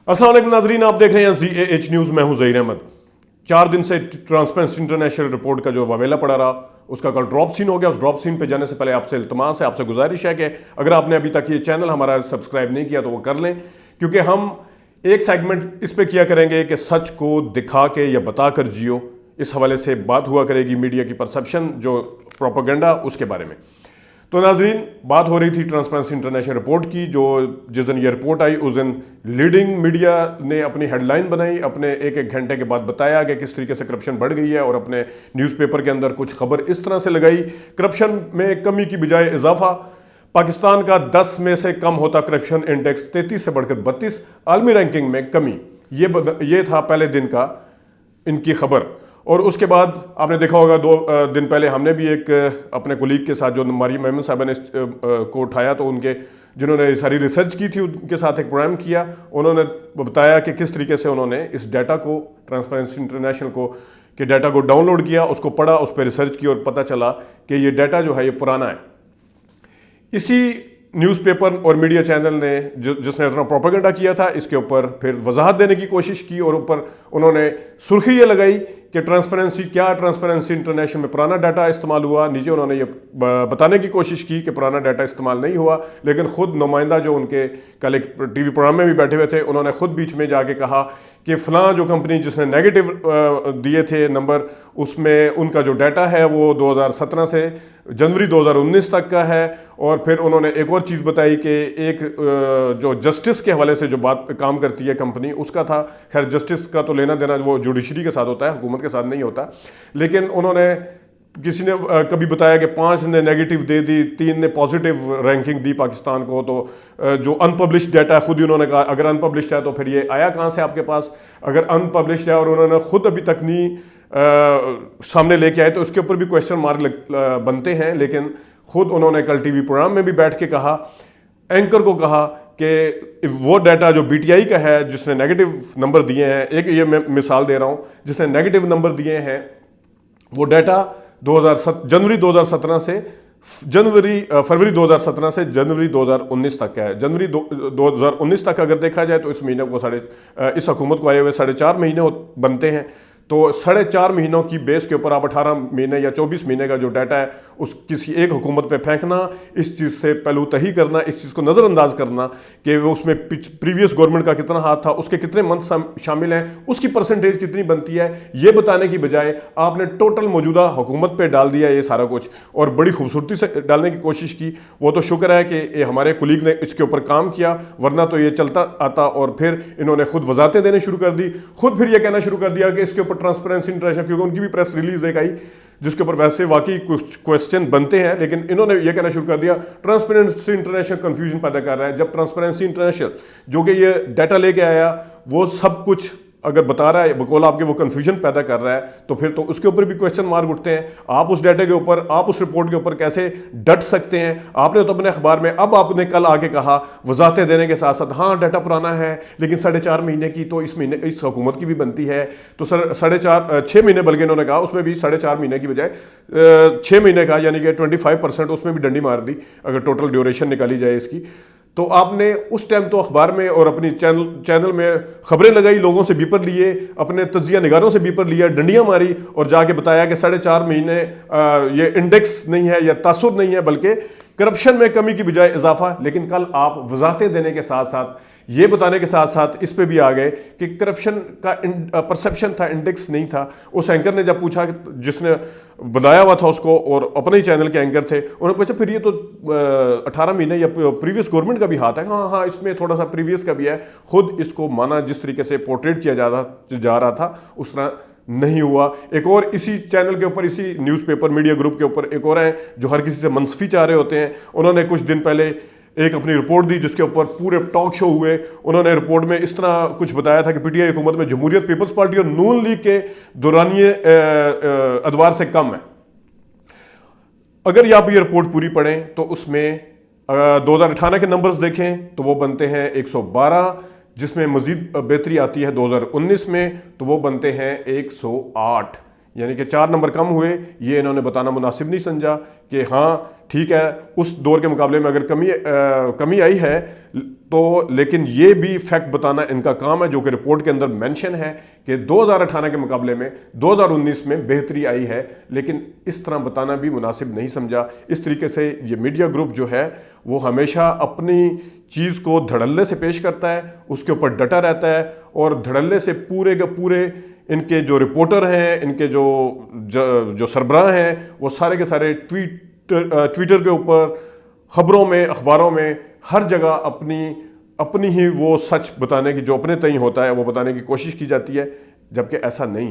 अस्सलाम वालेकुम नाजरीन, आप देख रहे हैं ZAH न्यूज़। मैं हूं ज़हीर अहमद। 4 दिन से ट्रांसपेरेंसी इंटरनेशनल रिपोर्ट का जो वावेला पड़ा रहा, उसका कल ड्रॉप सीन हो गया। उस ड्रॉप सीन पे जाने से पहले आपसे इल्तमास है, आपसे गुजारिश है कि अगर आपने अभी तक ये चैनल हमारा सब्सक्राइब नहीं किया तो वो कर लें, क्योंकि हम एक सेगमेंट इस पे किया करेंगे कि सच को दिखा के या बता कर जियो। इस हवाले से बात हुआ करेगी मीडिया की परसेप्शन, जो प्रोपेगेंडा, उसके बारे में। तो नाजरीन, बात हो रही थी ट्रांसपेरेंसी इंटरनेशनल रिपोर्ट की, जो जिस दिन ये रिपोर्ट आई उस दिन लीडिंग मीडिया ने अपनी हेडलाइन बनाई, अपने एक एक घंटे के बाद बताया कि किस तरीके से करप्शन बढ़ गई है, और अपने न्यूज़पेपर के अंदर कुछ खबर इस तरह से लगाई, करप्शन में कमी की बजाय इजाफा। पाकिस्तान का 10 में से कम होता करप्शन इंडेक्स 33 से बढ़कर 32, आलमी रैंकिंग में कमी। ये था पहले दिन का इनकी खबर। और उसके बाद आपने देखा होगा 2 दिन पहले हमने भी एक अपने कोलीग के साथ, जो मरियम मेमन साहबा ने को उठाया, तो उनके जिन्होंने सारी रिसर्च की थी उनके साथ एक प्रोग्राम किया। उन्होंने बताया कि किस तरीके से उन्होंने इस डाटा को, ट्रांसपेरेंसी इंटरनेशनल को के डाटा को डाउनलोड किया, उसको पढ़ा, उस पर रिसर्च की, और पता चला कि ये डाटा जो है ये पुराना है। इसी न्यूज़पेपर और मीडिया चैनल ने जिसने इतना प्रोपेगेंडा किया था, इसके ऊपर फिर वजाहत देने की कोशिश की, और ऊपर उन्होंने सुर्खी ये लगाई कि ट्रांसपेरेंसी इंटरनेशनल में पुराना डाटा इस्तेमाल हुआ। नीचे उन्होंने ये बताने की कोशिश की कि पुराना डाटा इस्तेमाल नहीं हुआ, लेकिन खुद नुमाइंदा जो उनके कल एक टीवी प्रोग्राम में भी बैठे हुए थे, उन्होंने खुद बीच में जाके कहा कि फ़लाँ जो कंपनी जिसने नेगेटिव दिए थे नंबर, उसमें उनका जो डाटा है वो 2017 से जनवरी 2019 तक का है। और फिर उन्होंने एक और चीज़ बताई कि एक जो जस्टिस के हवाले से जो बात काम करती है कंपनी, उसका था। खैर, जस्टिस का तो लेना देना वो जुडिशरी के साथ होता है, हुकूमत के साथ नहीं होता। लेकिन उन्होंने, किसी ने कभी बताया कि 5 ने नेगेटिव दे दी, 3 ने पॉजिटिव रैंकिंग दी पाकिस्तान को। तो जो अनपब्लिश्ड डाटा है, खुद ही उन्होंने कहा अगर अनपब्लिश्ड है तो फिर ये आया कहाँ से आपके पास? अगर अनपब्लिश्ड है और उन्होंने खुद अभी तक नहीं सामने लेके आए, तो उसके ऊपर भी क्वेश्चन मार्क बनते हैं। लेकिन खुद उन्होंने कल टीवी प्रोग्राम में भी बैठ के कहा, एंकर को कहा कि वो डाटा जो BTI का है, जिसने नेगेटिव नंबर दिए हैं, एक ये मैं मिसाल दे रहा हूँ, जिसने नेगेटिव नंबर दिए हैं, वो डाटा जनवरी 2017 से फरवरी 2017 से जनवरी 2019 तक का है। जनवरी 2019 तक अगर देखा जाए तो इस महीने को इस हुकूमत को आए हुए 4.5 महीने बनते हैं। तो 4.5 महीनों की बेस के ऊपर आप 18 महीने या 24 महीने का जो डाटा है उस किसी एक हुकूमत पे फेंकना, इस चीज़ से पहलूतही करना, इस चीज़ को नज़रअंदाज करना कि वो उसमें प्रीवियस गवर्नमेंट का कितना हाथ था, उसके कितने मंथ शामिल हैं, उसकी परसेंटेज कितनी बनती है, ये बताने की बजाय आपने टोटल मौजूदा हुकूमत पे डाल दिया ये सारा कुछ, और बड़ी खूबसूरती से डालने की कोशिश की। वो तो शुक्र है कि हमारे कुलीग ने इसके ऊपर काम किया, वरना तो ये चलता आता। और फिर इन्होंने खुद वजाहतें देने शुरू कर दी, खुद फिर ये कहना शुरू कर दिया कि इसके ऊपर ट्रांसपेरेंसी इंटरनेशनल, क्योंकि उनकी भी प्रेस रिलीज एक आई जिसके ऊपर वैसे वाकई कुछ क्वेश्चन बनते हैं, लेकिन इन्होंने ये कहना शुरू कर दिया ट्रांसपेरेंसी इंटरनेशनल कंफ्यूजन पैदा कर रहा है। जब ट्रांसपेरेंसी इंटरनेशनल जो कि ये डाटा लेके आया, वो सब कुछ अगर बता रहा है बकौल आपके, वो कंफ्यूजन पैदा कर रहा है, तो फिर तो उसके ऊपर भी क्वेश्चन मार्क उठते हैं। आप उस डाटा के ऊपर, आप उस रिपोर्ट के ऊपर कैसे डट सकते हैं? आपने तो अपने अखबार में, अब आपने कल आके कहा वजाहतें देने के साथ साथ, हाँ डाटा पुराना है लेकिन 4.5 महीने की तो इस महीने इस हुकूमत की भी बनती है, तो 6 महीने बल्कि इन्होंने कहा, उसमें भी 4.5 महीने की बजाय 6 महीने का, यानी कि 25% उसमें भी डंडी मार दी अगर टोटल ड्यूरेशन निकाली जाए इसकी। तो आपने उस टाइम तो अखबार में और अपनी चैनल में खबरें लगाई, लोगों से बीपर लिए, अपने तजिया निगारों से बीपर लिया, डंडियां मारी, और जाके बताया कि 4.5 महीने ये इंडेक्स नहीं है या तासुर नहीं है, बल्कि करप्शन में कमी की बजाय इजाफा। लेकिन कल आप वजाहतें देने के साथ साथ, ये बताने के साथ साथ इस पे भी आ गए कि करप्शन का परसेप्शन था, इंडेक्स नहीं था। उस एंकर ने जब पूछा, जिसने बनाया हुआ था उसको, और अपने ही चैनल के एंकर थे, उन्होंने पूछा फिर ये तो 18 महीने या प्रीवियस गवर्नमेंट का भी हाथ है। हाँ, इसमें थोड़ा सा प्रीवियस का भी है। खुद इसको माना, जिस तरीके से पोर्ट्रेट किया जा रहा था उस तरह नहीं हुआ। एक और इसी चैनल के ऊपर, इसी न्यूज़पेपर मीडिया ग्रुप के ऊपर एक और है जो हर किसी से मनसफी चाह रहे होते हैं। उन्होंने कुछ दिन पहले एक अपनी रिपोर्ट दी जिसके ऊपर पूरे टॉक शो हुए। उन्होंने रिपोर्ट में इस तरह कुछ बताया था कि PTI हुकूमत में जमहूरियत, पीपल्स पार्टी और नून लीग के दौरानिये अदवार से कम है। अगर ये आप ये रिपोर्ट पूरी पढ़ें तो उसमें 2018 के नंबर्स देखें तो वो बनते हैं 112, जिसमें मजीद बेहतरी आती है 2019 में, तो वो बनते हैं 108, यानी कि 4 नंबर कम हुए। ये इन्होंने बताना मुनासिब नहीं समझा कि हाँ ٹھیک ہے اس دور کے مقابلے میں اگر کمی آئی ہے تو، لیکن یہ بھی فیکٹ بتانا ان کا کام ہے جو کہ رپورٹ کے اندر مینشن ہے کہ 2018 کے مقابلے میں 2019 میں بہتری آئی ہے، لیکن اس طرح بتانا بھی مناسب نہیں سمجھا۔ اس طریقے سے یہ میڈیا گروپ جو ہے وہ ہمیشہ اپنی چیز کو دھڑلے سے پیش کرتا ہے، اس کے اوپر ڈٹا رہتا ہے، اور دھڑلے سے پورے کے پورے ان کے جو رپورٹر ہیں، ان کے جو سربراہ ہیں، وہ سارے کے سارے ٹویٹر کے اوپر، خبروں میں، اخباروں میں، ہر جگہ اپنی ہی وہ سچ بتانے کی، جو اپنے تئیں ہوتا ہے وہ بتانے کی کوشش کی جاتی ہے، جبکہ ایسا نہیں ہے۔